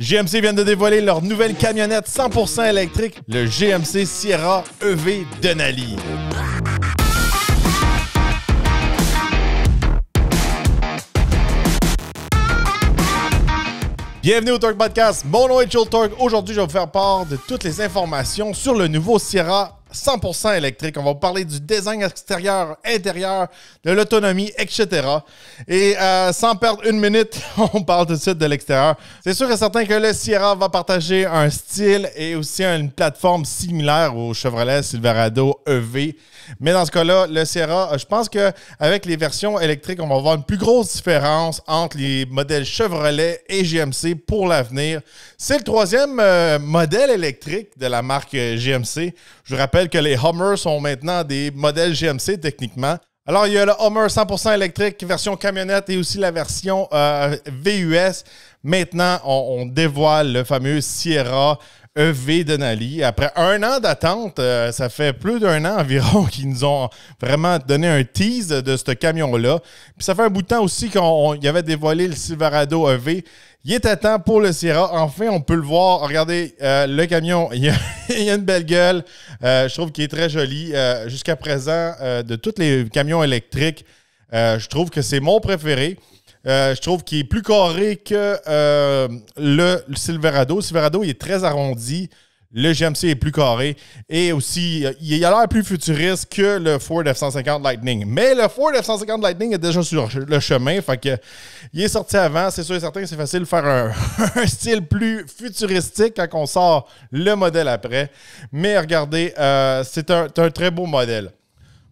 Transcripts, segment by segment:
GMC vient de dévoiler leur nouvelle camionnette 100% électrique, le GMC Sierra EV Denali. Bienvenue au Torque Podcast, mon nom est Joe Torque. Aujourd'hui, je vais vous faire part de toutes les informations sur le nouveau Sierra 100% électrique. On va vous parler du design extérieur, intérieur, de l'autonomie, etc. Et sans perdre une minute, on parle tout de suite de l'extérieur. C'est sûr et certain que le Sierra va partager un style et aussi une plateforme similaire au Chevrolet Silverado EV. Mais dans ce cas-là, le Sierra, je pense qu'avec les versions électriques, on va voir une plus grosse différence entre les modèles Chevrolet et GMC pour l'avenir. C'est le troisième modèle électrique de la marque GMC. Je vous rappelle que les Hummer sont maintenant des modèles GMC techniquement. Alors, il y a le Hummer 100% électrique, version camionnette et aussi la version VUS. Maintenant, on dévoile le fameux Sierra EV Denali. Après un an d'attente, ça fait plus d'un an environ qu'ils nous ont vraiment donné un tease de ce camion-là. Puis ça fait un bout de temps aussi qu'il avait dévoilé le Silverado EV. Il était temps pour le Sierra. Enfin, on peut le voir. Regardez, le camion, il y a une belle gueule. Je trouve qu'il est très joli. Jusqu'à présent, de tous les camions électriques, je trouve que c'est mon préféré. Je trouve qu'il est plus carré que le Silverado. Le Silverado, il est très arrondi. Le GMC est plus carré. Et aussi, il a l'air plus futuriste que le Ford F-150 Lightning. Mais le Ford F-150 Lightning est déjà sur le chemin. Fait que, il est sorti avant. C'est sûr et certain que c'est facile de faire un style plus futuristique quand on sort le modèle après. Mais regardez, c'est un très beau modèle.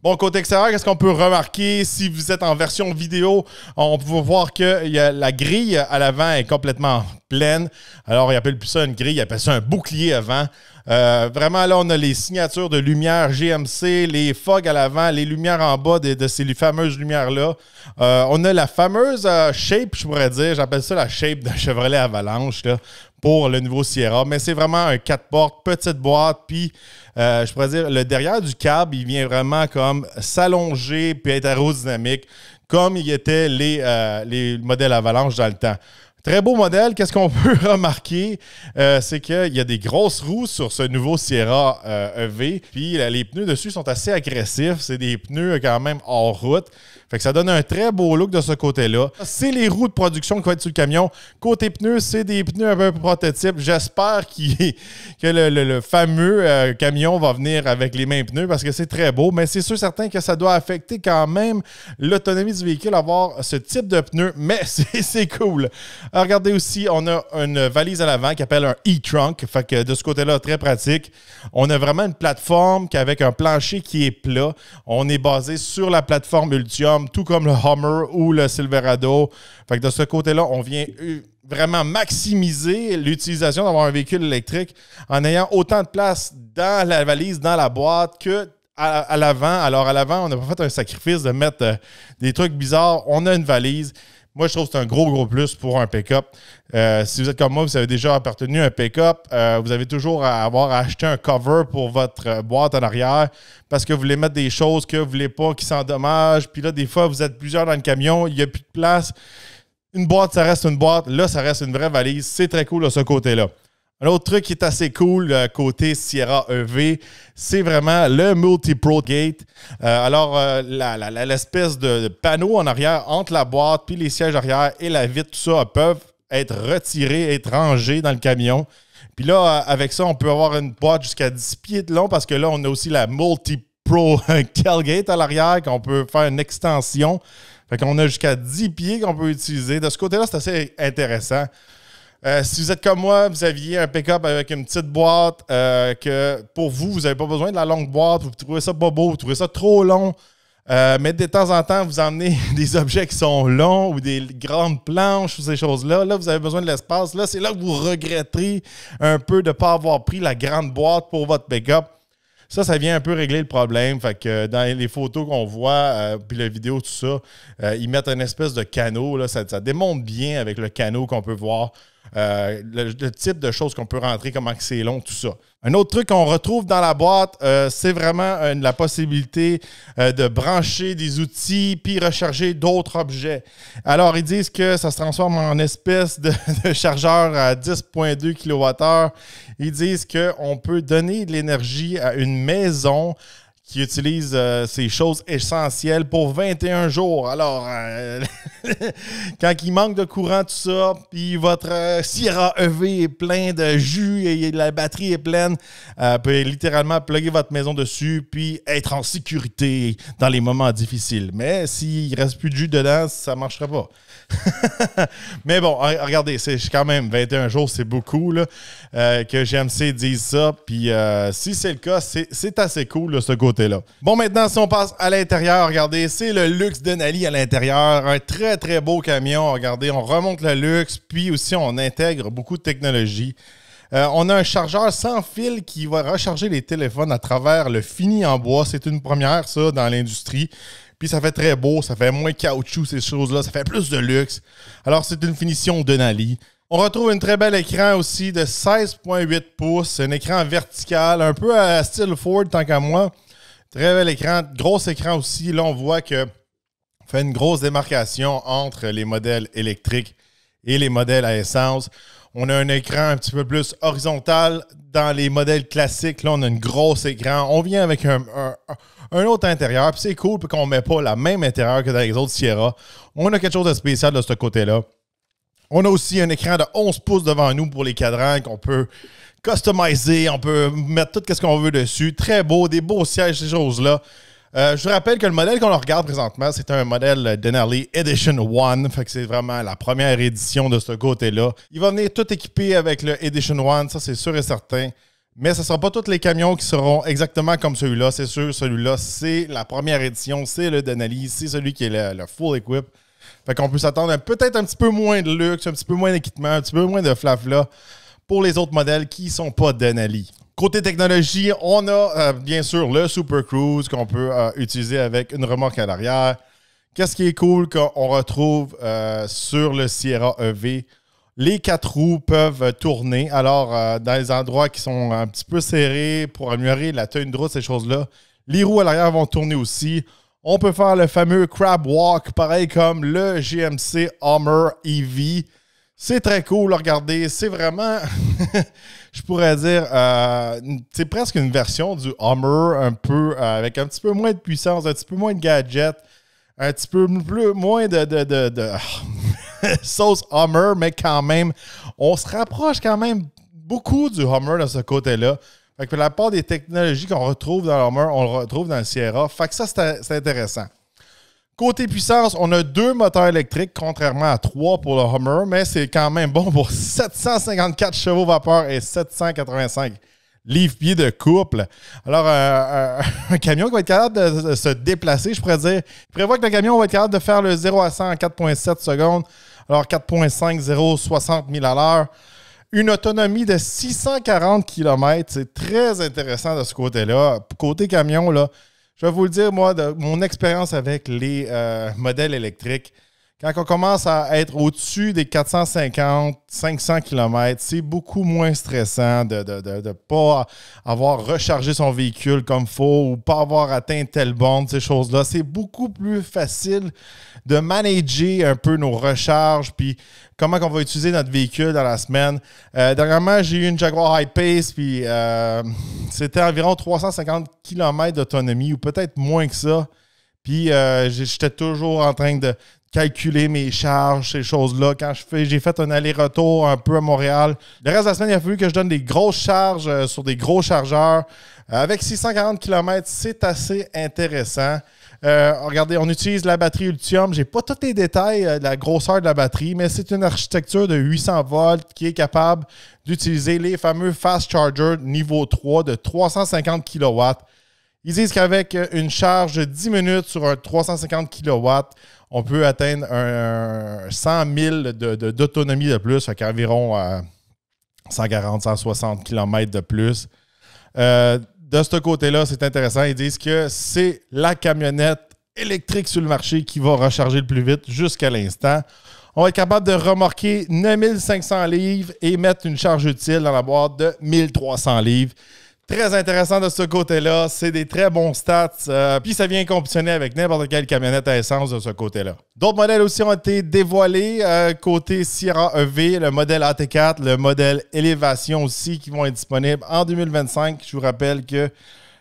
Bon, côté extérieur, qu'est-ce qu'on peut remarquer? Si vous êtes en version vidéo, on peut voir que la grille à l'avant est complètement pleine. Alors, ils appellent plus ça une grille, ils appellent ça un bouclier avant. Vraiment, là, on a les signatures de lumière GMC, les fogs à l'avant, les lumières en bas de ces fameuses lumières-là. On a la fameuse shape, je pourrais dire, j'appelle ça la shape d'un Chevrolet Avalanche là, pour le nouveau Sierra. Mais c'est vraiment un 4 portes, petite boîte, puis je pourrais dire, le derrière du cab, il vient vraiment comme s'allonger puis être aérodynamique, comme il était les modèles Avalanche dans le temps. Très beau modèle. Qu'est-ce qu'on peut remarquer? C'est qu'il y a des grosses roues sur ce nouveau Sierra EV. Puis les pneus dessus sont assez agressifs. C'est des pneus quand même hors route. Fait que ça donne un très beau look de ce côté-là. C'est les roues de production qui vont être sur le camion. Côté pneus, c'est des pneus un peu prototypes. J'espère que le fameux camion va venir avec les mêmes pneus parce que c'est très beau. Mais c'est sûr certain que ça doit affecter quand même l'autonomie du véhicule, avoir ce type de pneus. Mais c'est cool. Alors, regardez aussi, on a une valise à l'avant qui appelle un e-trunk. Fait que de ce côté-là, très pratique. On a vraiment une plateforme avec un plancher qui est plat. On est basé sur la plateforme Ultium, tout comme le Hummer ou le Silverado. Fait que de ce côté-là, on vient vraiment maximiser l'utilisation d'avoir un véhicule électrique en ayant autant de place dans la valise, dans la boîte que à l'avant. Alors, à l'avant, on n'a pas fait un sacrifice de mettre des trucs bizarres. On a une valise. Moi, je trouve que c'est un gros plus pour un pick-up. Si vous êtes comme moi, vous avez déjà appartenu à un pick-up, vous avez toujours à avoir acheté un cover pour votre boîte en arrière parce que vous voulez mettre des choses que vous ne voulez pas qui s'endommagent. Puis là, des fois, vous êtes plusieurs dans le camion, il n'y a plus de place. Une boîte, ça reste une boîte. Là, ça reste une vraie valise. C'est très cool de ce côté-là. Un autre truc qui est assez cool côté Sierra EV, c'est vraiment le Multi-Pro Gate. Alors, l'espèce de panneau en arrière entre la boîte puis les sièges arrière et la vitre, tout ça peuvent être retirés, être rangés dans le camion. Puis là, avec ça, on peut avoir une boîte jusqu'à 10 pieds de long parce que là, on a aussi la Multi-Pro Tailgate à l'arrière qu'on peut faire une extension. Fait qu'on a jusqu'à 10 pieds qu'on peut utiliser. De ce côté-là, c'est assez intéressant. Si vous êtes comme moi, vous aviez un pick-up avec une petite boîte que pour vous, vous n'avez pas besoin de la longue boîte, vous trouvez ça pas beau, vous trouvez ça trop long, mais de temps en temps, vous emmenez des objets qui sont longs ou des grandes planches ou ces choses-là. Là, vous avez besoin de l'espace. Là, c'est là que vous regretterez un peu de ne pas avoir pris la grande boîte pour votre pick-up. Ça vient un peu régler le problème. Fait que dans les photos qu'on voit, puis la vidéo, tout ça, ils mettent une espèce de canot. Là, ça démontre bien avec le canot qu'on peut voir. le type de choses qu'on peut rentrer, comment c'est long, tout ça. Un autre truc qu'on retrouve dans la boîte, c'est vraiment la possibilité de brancher des outils puis recharger d'autres objets. Alors, ils disent que ça se transforme en espèce de chargeur à 10,2 kWh. Ils disent qu'on peut donner de l'énergie à une maison qui utilise ces choses essentielles pour 21 jours. Alors, quand il manque de courant, tout ça, puis votre Sierra EV est plein de jus et la batterie est pleine, vous pouvez littéralement plugger votre maison dessus puis être en sécurité dans les moments difficiles. Mais s'il ne reste plus de jus dedans, ça ne marcherait pas. Mais bon, regardez, c'est quand même 21 jours, c'est beaucoup là, que GMC dise ça. Puis si c'est le cas, c'est assez cool là, ce côté-là. Bon, maintenant, si on passe à l'intérieur, regardez, c'est le luxe Denali à l'intérieur. Un très, très beau camion. Regardez, on remonte le luxe, puis aussi on intègre beaucoup de technologie. On a un chargeur sans fil qui va recharger les téléphones à travers le fini en bois. C'est une première, ça, dans l'industrie. Puis ça fait très beau, ça fait moins caoutchouc, ces choses-là, ça fait plus de luxe. Alors, c'est une finition Denali. On retrouve un très bel écran aussi de 16,8 pouces, un écran vertical, un peu à style Ford, tant qu'à moi. Très bel écran, gros écran aussi. Là, on voit que fait une grosse démarcation entre les modèles électriques et les modèles à essence. On a un écran un petit peu plus horizontal. Dans les modèles classiques, là, on a un gros écran. On vient avec un autre intérieur. Puis c'est cool qu'on ne met pas la même intérieur que dans les autres Sierra. On a quelque chose de spécial de ce côté-là. On a aussi un écran de 11 pouces devant nous pour les cadrans qu'on peut customiser. On peut mettre tout ce qu'on veut dessus. Très beau, des beaux sièges, ces choses-là. Je vous rappelle que le modèle qu'on regarde présentement, c'est un modèle Denali Edition 1. Fait que c'est vraiment la première édition de ce côté-là. Il va venir tout équipé avec le Edition 1, ça c'est sûr et certain. Mais ce ne sera pas tous les camions qui seront exactement comme celui-là. C'est sûr, celui-là, c'est la première édition, c'est le Denali, c'est celui qui est le full equip. Fait qu'on peut s'attendre à peut-être un petit peu moins de luxe, un petit peu moins d'équipement, un petit peu moins de flafla pour les autres modèles qui ne sont pas Denali. Côté technologie, on a bien sûr le Super Cruise qu'on peut utiliser avec une remorque à l'arrière. Qu'est-ce qui est cool qu'on retrouve sur le Sierra EV? Les 4 roues peuvent tourner. Alors, dans les endroits qui sont un petit peu serrés pour améliorer la tenue de route, ces choses-là, les roues à l'arrière vont tourner aussi. On peut faire le fameux crab walk, pareil comme le GMC Hummer EV. C'est très cool, regardez, c'est vraiment, je pourrais dire, c'est presque une version du Hummer, un peu, avec un petit peu moins de puissance, un petit peu moins de gadgets, un petit peu plus, moins de sauce Hummer, mais quand même, on se rapproche quand même beaucoup du Hummer de ce côté-là. Fait que la part des technologies qu'on retrouve dans le Hummer, on le retrouve dans le Sierra. Fait que ça, c'est intéressant. Côté puissance, on a 2 moteurs électriques, contrairement à 3 pour le Hummer, mais c'est quand même bon pour 754 chevaux vapeur et 785 livres-pieds de couple. Alors, un camion qui va être capable de se déplacer, je pourrais dire. Je prévois que le camion va être capable de faire le 0 à 100 en 4,7 secondes. Alors, 4,5, 0, 60 000 à l'heure. Une autonomie de 640 km. C'est très intéressant de ce côté-là. Côté camion, là, je vais vous le dire, moi, de mon expérience avec les modèles électriques, quand on commence à être au-dessus des 450, 500 km, c'est beaucoup moins stressant de ne pas avoir rechargé son véhicule comme il faut ou pas avoir atteint telle borne, ces choses-là. C'est beaucoup plus facile de manager un peu nos recharges puis comment on va utiliser notre véhicule dans la semaine. Dernièrement, j'ai eu une Jaguar I-Pace puis c'était environ 350 km d'autonomie ou peut-être moins que ça. Puis j'étais toujours en train de calculer mes charges, ces choses-là. Quand j'ai fait un aller-retour un peu à Montréal, le reste de la semaine, il a fallu que je donne des grosses charges sur des gros chargeurs. Avec 640 km, c'est assez intéressant. Regardez, on utilise la batterie Ultium. Je n'ai pas tous les détails de la grosseur de la batterie, mais c'est une architecture de 800 volts qui est capable d'utiliser les fameux Fast Charger niveau 3 de 350 kW. Ils disent qu'avec une charge de 10 minutes sur un 350 kW, on peut atteindre un 100 000 d'autonomie de plus, fait qu'environ 140, 160 km de plus. De ce côté-là, c'est intéressant. Ils disent que c'est la camionnette électrique sur le marché qui va recharger le plus vite jusqu'à l'instant. On va être capable de remorquer 9500 livres et mettre une charge utile dans la boîte de 1300 livres. Très intéressant de ce côté-là. C'est des très bons stats. Puis ça vient compétitionner avec n'importe quelle camionnette à essence de ce côté-là. D'autres modèles aussi ont été dévoilés. Côté Sierra EV, le modèle AT4, le modèle Elevation aussi qui vont être disponibles en 2025. Je vous rappelle que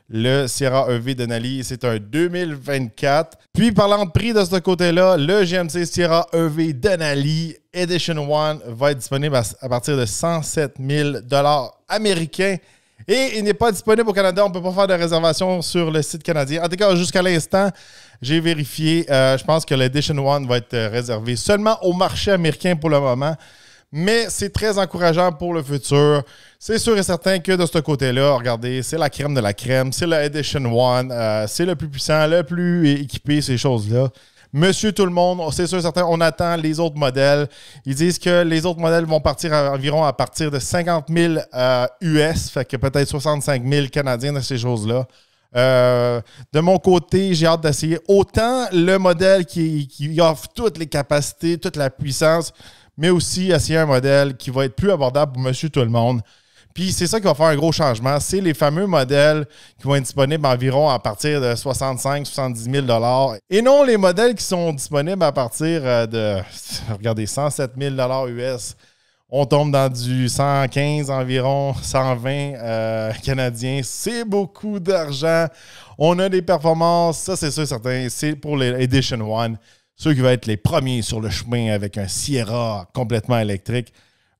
le Sierra EV Denali, c'est un 2024. Puis parlant de prix de ce côté-là, le GMC Sierra EV Denali Edition 1 va être disponible à partir de 107 000 $ américains. Et il n'est pas disponible au Canada. On ne peut pas faire de réservation sur le site canadien. En tout cas, jusqu'à l'instant, j'ai vérifié. Je pense que l'Edition 1 va être réservé seulement au marché américain pour le moment. Mais c'est très encourageant pour le futur. C'est sûr et certain que de ce côté-là, regardez, c'est la crème de la crème. C'est la Edition 1. C'est le plus puissant, le plus équipé, ces choses-là. Monsieur tout le monde, c'est sûr et certain, on attend les autres modèles. Ils disent que les autres modèles vont partir environ à partir de 50 000 US, fait que peut-être 65 000 Canadiens de ces choses-là. De mon côté, j'ai hâte d'essayer autant le modèle qui offre toutes les capacités, toute la puissance, mais aussi essayer un modèle qui va être plus abordable pour monsieur tout le monde. Puis c'est ça qui va faire un gros changement. C'est les fameux modèles qui vont être disponibles environ à partir de 65-70 000 $ et non les modèles qui sont disponibles à partir de, regardez, 107 000 $ US. On tombe dans du 115 environ, 120 canadiens. C'est beaucoup d'argent. On a des performances. Ça, c'est sûr certain. C'est pour les Edition 1. Ceux qui vont être les premiers sur le chemin avec un Sierra complètement électrique.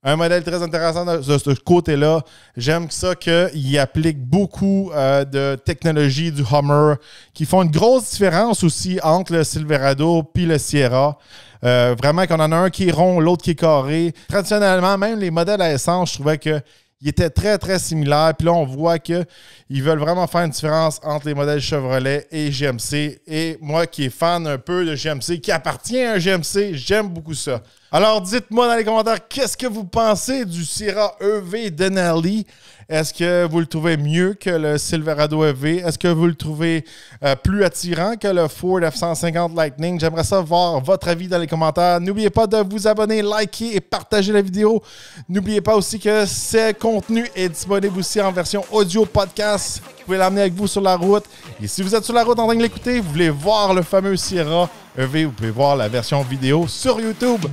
Un modèle très intéressant de ce côté-là. J'aime ça qu'il applique beaucoup de technologies du Hummer qui font une grosse différence aussi entre le Silverado et le Sierra. Vraiment qu'on en a un qui est rond, l'autre qui est carré. Traditionnellement, même les modèles à essence, je trouvais qu'ils étaient très, très similaires. Puis là, on voit qu'ils veulent vraiment faire une différence entre les modèles Chevrolet et GMC. Et moi qui est fan un peu de GMC, qui appartient à un GMC, j'aime beaucoup ça. Alors, dites-moi dans les commentaires, qu'est-ce que vous pensez du Sierra EV Denali? Est-ce que vous le trouvez mieux que le Silverado EV? Est-ce que vous le trouvez plus attirant que le Ford F-150 Lightning? J'aimerais ça voir votre avis dans les commentaires. N'oubliez pas de vous abonner, liker et partager la vidéo. N'oubliez pas aussi que ce contenu est disponible aussi en version audio podcast. Vous pouvez l'amener avec vous sur la route. Et si vous êtes sur la route en train de l'écouter, vous voulez voir le fameux Sierra EV, vous pouvez voir la version vidéo sur YouTube.